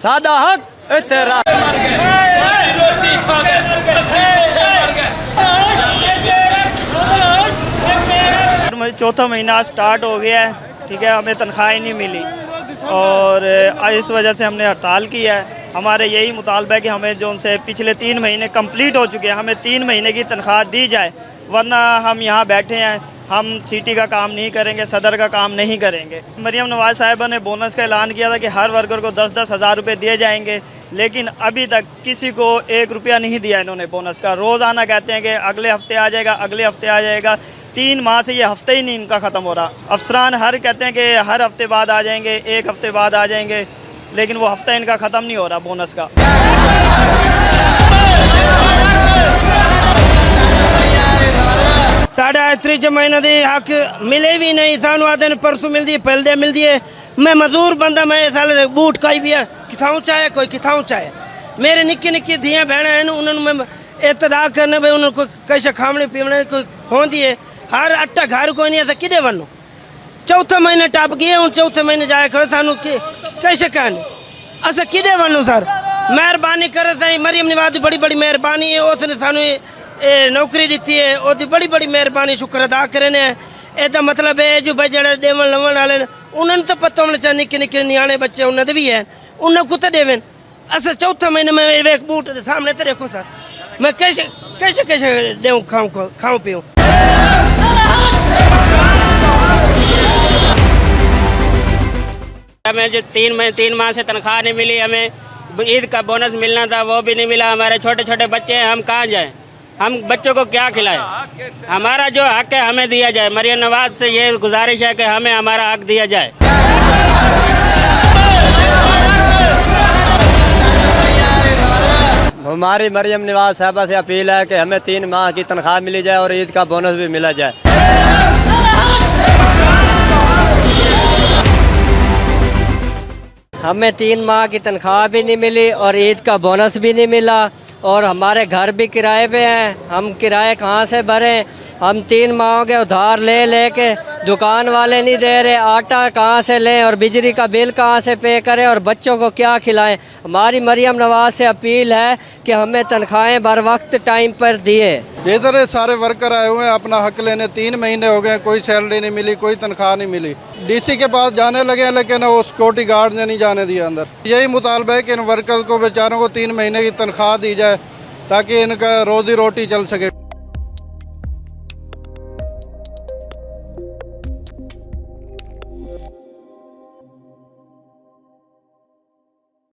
साडा हक तेरा। चौथा महीना स्टार्ट हो गया है, ठीक है, हमें तनख्वाह ही नहीं मिली और इस वजह से हमने हड़ताल की है। हमारे यही मुतालबा है कि हमें जो उनसे पिछले 3 महीने कंप्लीट हो चुके हैं, हमें 3 महीने की तनख्वाह दी जाए, वरना हम यहाँ बैठे हैं, हम सिटी का काम नहीं करेंगे, सदर का काम नहीं करेंगे। मरियम नवाज़ साहिबा ने बोनस का ऐलान किया था कि हर वर्कर को 10-10 हज़ार रुपये दिए जाएंगे, लेकिन अभी तक किसी को 1 रुपया नहीं दिया इन्होंने बोनस का। रोज़ाना कहते हैं कि अगले हफ्ते आ जाएगा, अगले हफ्ते आ जाएगा। 3 माह से ये हफ्ते ही नहीं इनका ख़त्म हो रहा। अफसरान हर कहते हैं कि हर हफ्ते बाद आ जाएंगे, 1 हफ्ते बाद आ जाएंगे, लेकिन वो हफ्ता इनका ख़त्म नहीं हो रहा बोनस का। साढ़े 3 महीने के हक मिले भी नहीं, सानू आते ने परसों मिलती है, पहले मिलती है। मैं मजदूर बंदा, मैं साल बूट कई भी है, किथाऊँ चाहे कोई किथाऊँ चाहे। मेरे निक्के निक्के धियाँ बहन हैं, उन्होंने मैं इतदा करने भाई उन्होंने कोई कैसे खावने पीवने कोई होती है। हर अट्टा घर कोई नहीं आता, किधे बनो। चौथा महीना टप गए, हूँ चौथे महीने जाए खड़े सानू कैसे कहने असा किधे बनो। सर मेहरबानी करे साईं, मरियम नवाज़ की बड़ी बड़ी मेहरबानी है, उसने सानू नौकरी दी है, उसकी बड़ी बड़ी मेहरबानी शुक्र अदा करने। एदा मतलब है जो भाई जड़े देवन लवन वाले उन्होंने तो पता होना चाहिए, निक्के निक्के न्याणे बच्चे उन्होंने भी है, उन्हें कुत्ते देवें। असा चौथा महीने में एक बूट सामने तो देखो सर, मैं कैसे कैसे कैसे दूँ खाऊँ पीऊँ। हमें जो 3 माह से तनख्वाह नहीं मिली, हमें ईद का बोनस मिलना था वो भी नहीं मिला। हमारे छोटे छोटे बच्चे हैं, हम कहाँ जाएं, हम बच्चों को क्या खिलाएं। हमारा जो हक है हमें दिया जाए। मरियम नवाज़ से ये गुजारिश है कि हमें हमारा हक दिया जाए। हमारी मरियम नवाज़ साहबा से अपील है कि हमें 3 माह की तनख्वाह मिली जाए और ईद का बोनस भी मिला जाए। हमें 3 माह की तनख्वाह भी नहीं मिली और ईद का बोनस भी नहीं मिला और हमारे घर भी किराए पे हैं। हम किराए कहाँ से भरें। हम 3 माह के उधार ले के दुकान वाले नहीं दे रहे, आटा कहाँ से लें और बिजली का बिल कहाँ से पे करें और बच्चों को क्या खिलाएं। हमारी मरियम नवाज़ से अपील है कि हमें तनख्वाहें बर वक्त टाइम पर दिए। इधर सारे वर्कर आए हुए हैं अपना हक लेने, 3 महीने हो गए, कोई सैलरी नहीं मिली, कोई तनख्वाह नहीं मिली। डीसी के पास जाने लगे हैं, लेकिन वो सिक्योरिटी गार्ड ने नहीं जाने दिया अंदर। यही मुतालबा है कि इन वर्कर को बेचारों को 3 महीने की तनख्वाह दी जाए ताकि इनका रोजी रोटी चल सके।